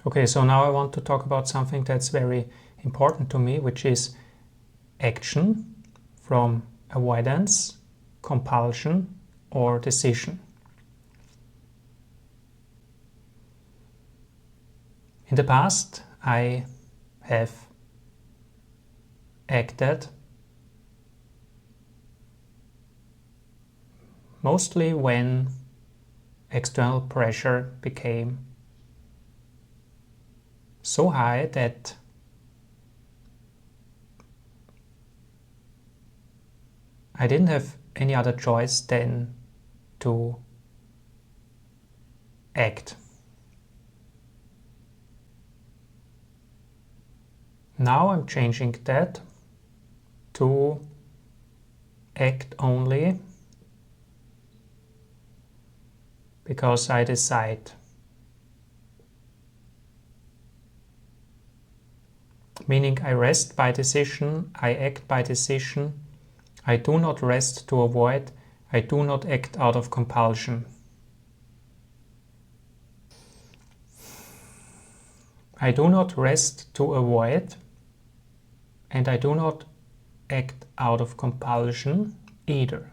Okay, so now I want to talk about something that's very important to me, which is action from avoidance, compulsion, or decision. In the past, I have acted mostly when external pressure became so high that I didn't have any other choice than to act. Now I'm changing that to act only because I decide. Meaning I rest by decision, I act by decision, I do not rest to avoid, I do not act out of compulsion. I do not rest to avoid, and I do not act out of compulsion either.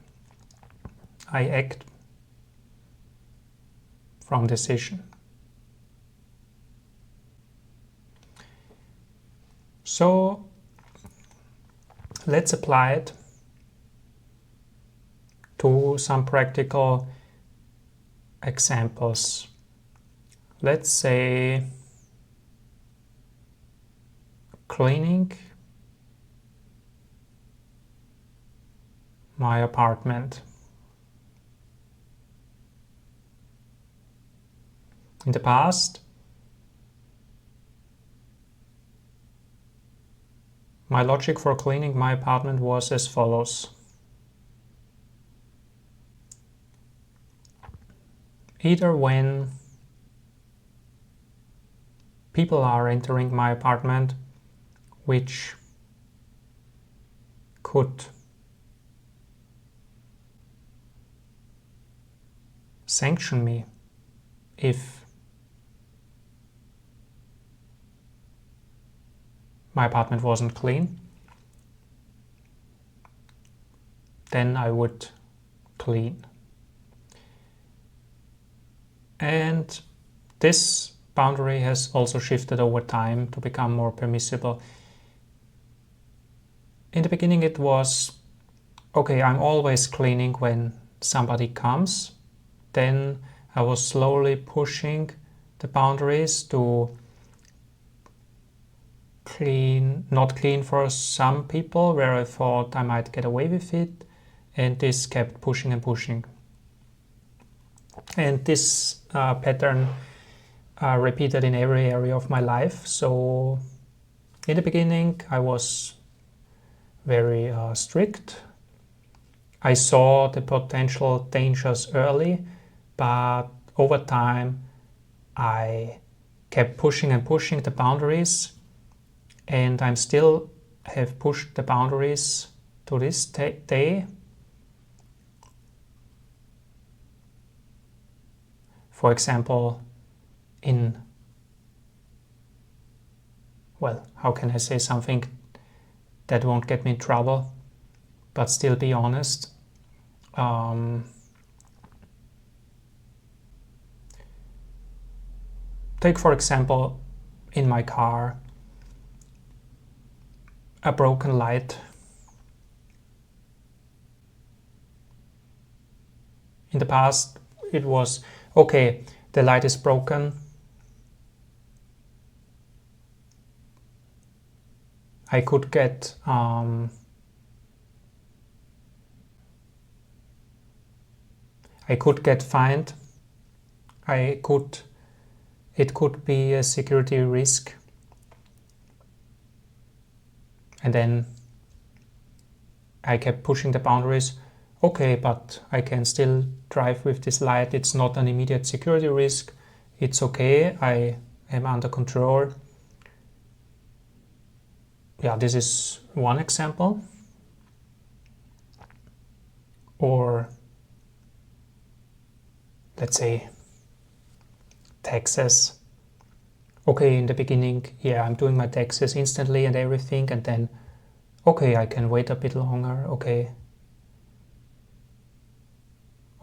I act from decision. So let's apply it to some practical examples. Let's say cleaning my apartment. In the past, my logic for cleaning my apartment was as follows. Either when people are entering my apartment which could sanction me if my apartment wasn't clean, then I would clean. And this boundary has also shifted over time to become more permissible. In the beginning it was, okay, I'm always cleaning when somebody comes. Then I was slowly pushing the boundaries to not clean for some people where I thought I might get away with it, and this kept pushing and pushing. And this pattern repeated in every area of my life. So in the beginning I was very strict. I saw the potential dangers early, but over time I kept pushing and pushing the boundaries, and I'm still have pushed the boundaries to this day. For example, how can I say something that won't get me in trouble, but still be honest? Take, for example, in my car, a broken light. In the past, it was, okay, the light is broken. I could get fined. It could be a security risk. And then I kept pushing the boundaries. Okay, but I can still drive with this light. It's not an immediate security risk. It's okay. I am under control. Yeah, this is one example. Or let's say taxes. okay, in the beginning, yeah, I'm doing my taxes instantly and everything, and then, okay, I can wait a bit longer, okay.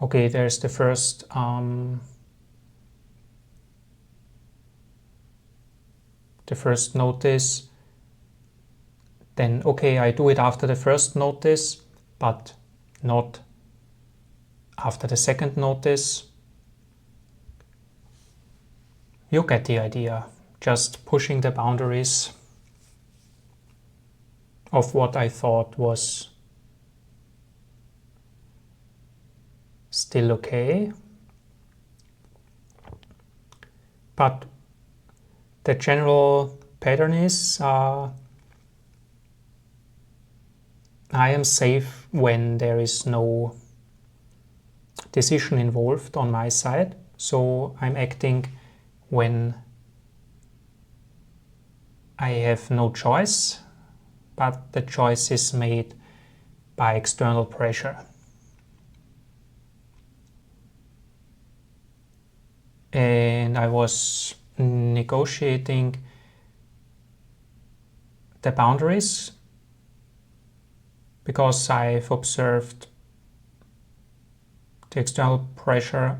Okay, there's the first notice, then okay, I do it after the first notice, but not after the second notice. You get the idea. Just pushing the boundaries of what I thought was still okay. But the general pattern is I am safe when there is no decision involved on my side. So I'm acting when I have no choice, but the choice is made by external pressure. And I was negotiating the boundaries because I've observed the external pressure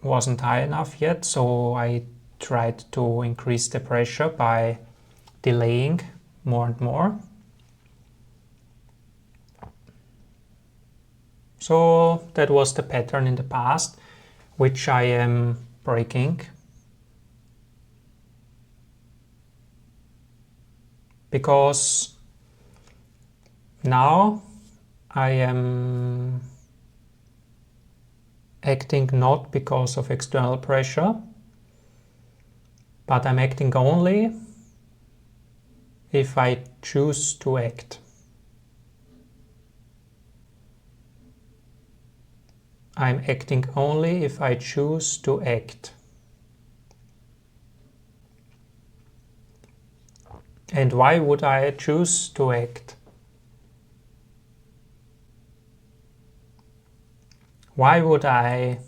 wasn't high enough yet, so I tried to increase the pressure by delaying more and more. So that was the pattern in the past, which I am breaking. Because now I am acting not because of external pressure, but I'm acting only if I choose to act. I'm acting only if I choose to act. And why would I choose to act? Why would I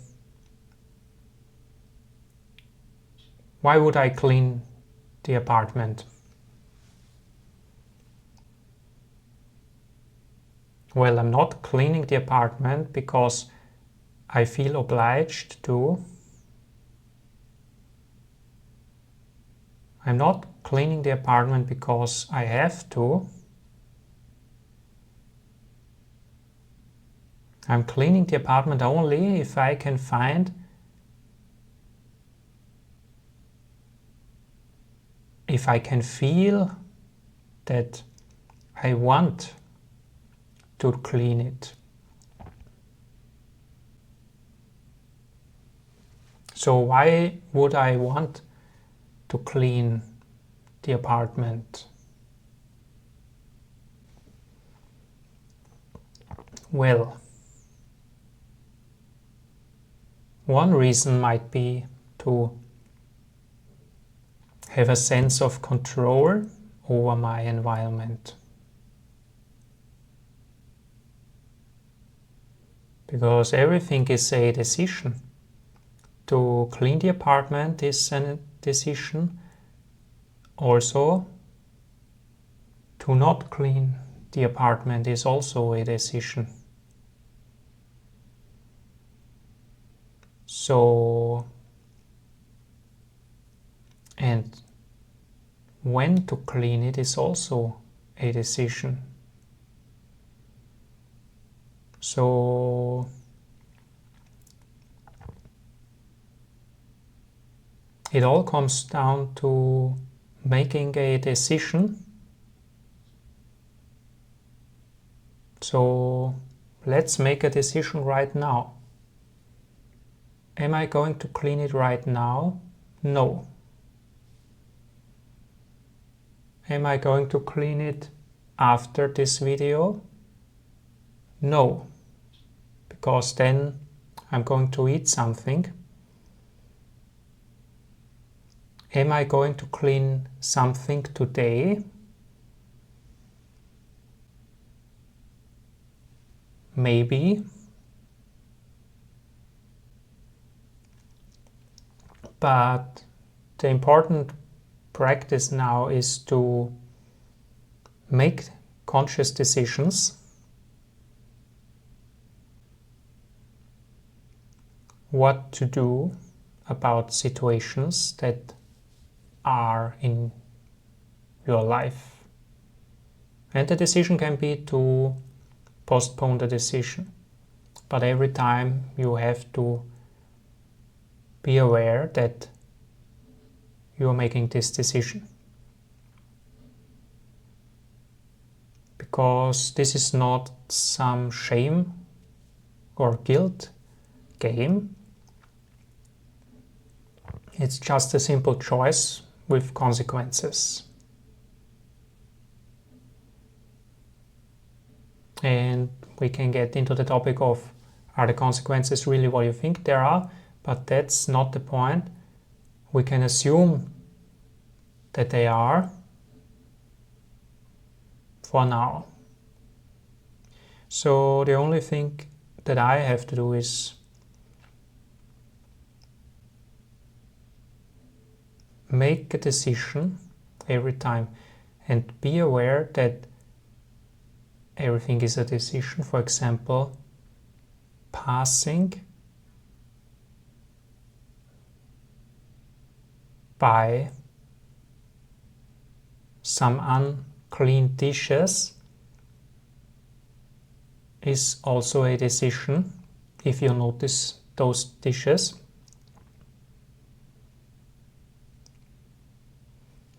clean the apartment? Well, I'm not cleaning the apartment because I feel obliged to. I'm not cleaning the apartment because I have to. I'm cleaning the apartment only if I can find if I can feel that I want to clean it. So why would I want to clean the apartment? Well, one reason might be to have a sense of control over my environment. Because everything is a decision. To clean the apartment is a decision. Also, to not clean the apartment is also a decision. So, and when to clean it is also a decision. So, it all comes down to making a decision. So, let's make a decision right now. Am I going to clean it right now? No. Am I going to clean it after this video? No. Because then I'm going to eat something. Am I going to clean something today? Maybe. But the important practice now is to make conscious decisions what to do about situations that are in your life. And the decision can be to postpone the decision. But every time you have to be aware that you are making this decision. Because this is not some shame or guilt game. It's just a simple choice with consequences. And we can get into the topic of, are the consequences really what you think there are? But that's not the point. We can assume that they are for now. So the only thing that I have to do is make a decision every time and be aware that everything is a decision. For example, passing by some unclean dishes is also a decision if you notice those dishes.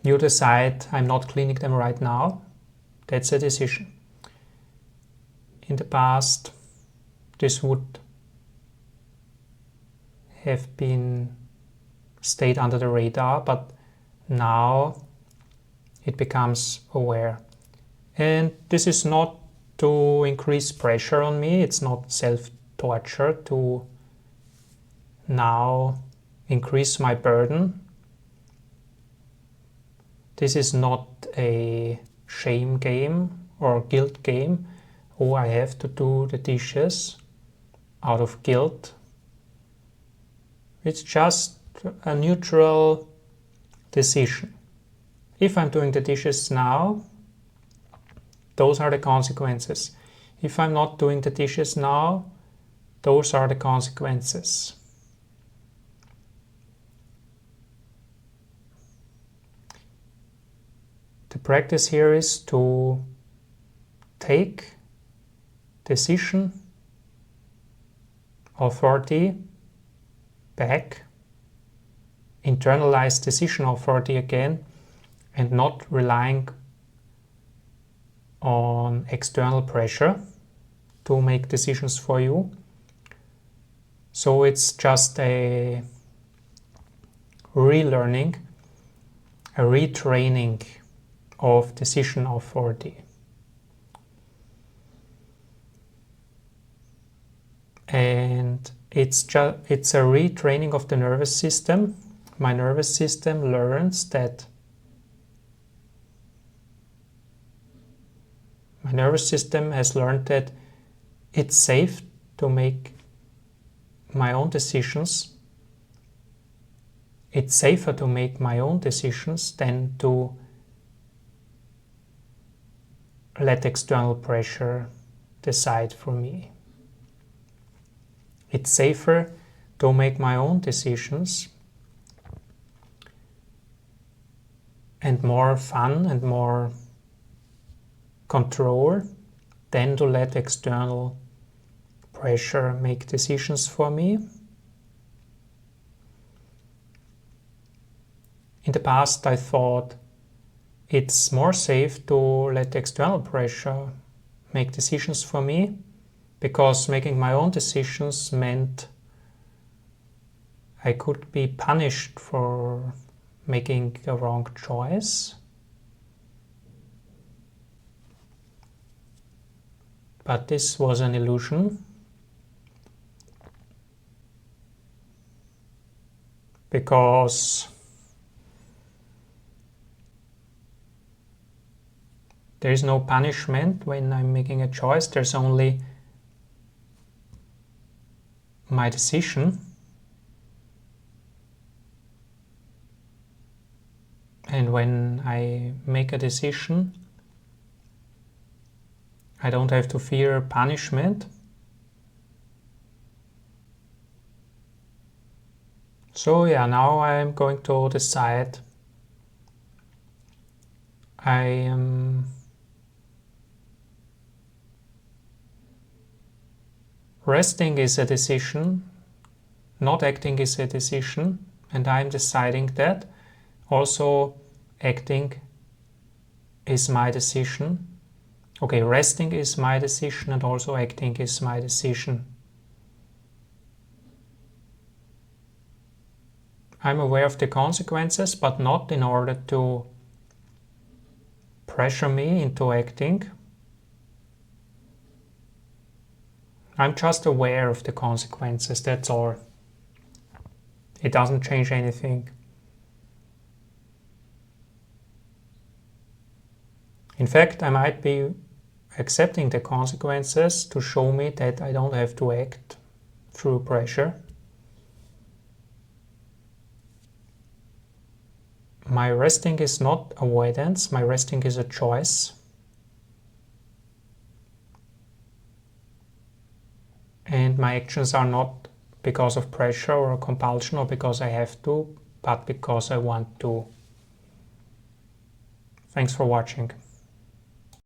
You decide, I'm not cleaning them right now. That's a decision. In the past, this would have been stayed under the radar, but now it becomes aware. And this is not to increase pressure on me. It's not self-torture to now increase my burden. This is not a shame game or guilt game. Oh, I have to do the dishes out of guilt. It's just a neutral decision. If I'm doing the dishes now, those are the consequences. If I'm not doing the dishes now, those are the consequences. The practice here is to take decision authority back, internalize decision authority again, and not relying on external pressure to make decisions for you. So it's just a relearning, a retraining of decision authority. And it's a retraining of the nervous system. My nervous system learns that my nervous system has learned that it's safe to make my own decisions. It's safer to make my own decisions than to let external pressure decide for me. It's safer to make my own decisions and more fun and more control than to let external pressure make decisions for me. In the past, I thought it's more safe to let external pressure make decisions for me, because making my own decisions meant I could be punished for making a wrong choice. But this was an illusion, because there is no punishment when I'm making a choice. There's only my decision. And when I make a decision, I don't have to fear punishment. So yeah, now I'm going to decide. Resting is a decision, not acting is a decision, and I'm deciding that. Also, acting is my decision. Okay, resting is my decision, and also acting is my decision. I'm aware of the consequences, but not in order to pressure me into acting. I'm just aware of the consequences, that's all. It doesn't change anything. In fact, I might be accepting the consequences to show me that I don't have to act through pressure. My resting is not avoidance, my resting is a choice. And my actions are not because of pressure or compulsion or because I have to, but because I want to. Thanks for watching.